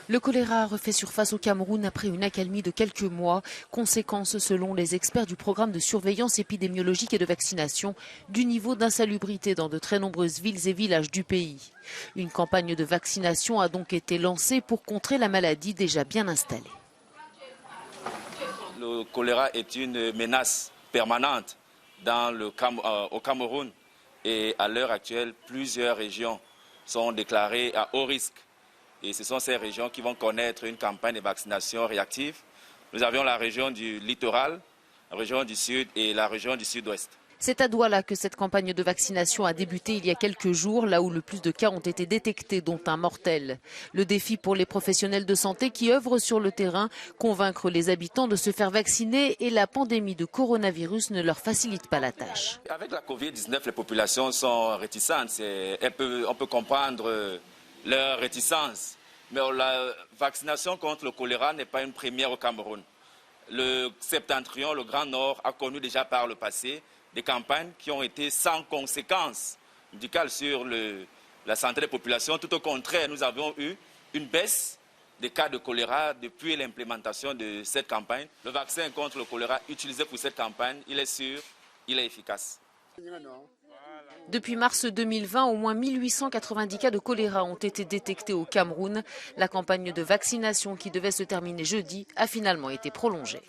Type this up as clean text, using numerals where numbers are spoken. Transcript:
Le choléra a refait surface au Cameroun après une accalmie de quelques mois, conséquence selon les experts du programme de surveillance épidémiologique et de vaccination du niveau d'insalubrité dans de très nombreuses villes et villages du pays. Une campagne de vaccination a donc été lancée pour contrer la maladie déjà bien installée. Le choléra est une menace permanente au Cameroun et à l'heure actuelle, plusieurs régions sont déclarées à haut risque. Et ce sont ces régions qui vont connaître une campagne de vaccination réactive. Nous avions la région du littoral, la région du sud et la région du sud-ouest. C'est à Douala que cette campagne de vaccination a débuté il y a quelques jours, là où le plus de cas ont été détectés, dont un mortel. Le défi pour les professionnels de santé qui œuvrent sur le terrain, convaincre les habitants de se faire vacciner et la pandémie de coronavirus ne leur facilite pas la tâche. Avec la Covid-19, les populations sont réticentes. On peut comprendre leur réticence. Mais la vaccination contre le choléra n'est pas une première au Cameroun. Le Septentrion, le Grand Nord, a connu déjà par le passé des campagnes qui ont été sans conséquences médicales sur la santé des populations. Tout au contraire, nous avons eu une baisse des cas de choléra depuis l'implémentation de cette campagne. Le vaccin contre le choléra utilisé pour cette campagne, il est sûr, il est efficace. Depuis mars 2020, au moins 1890 cas de choléra ont été détectés au Cameroun. La campagne de vaccination qui devait se terminer jeudi a finalement été prolongée.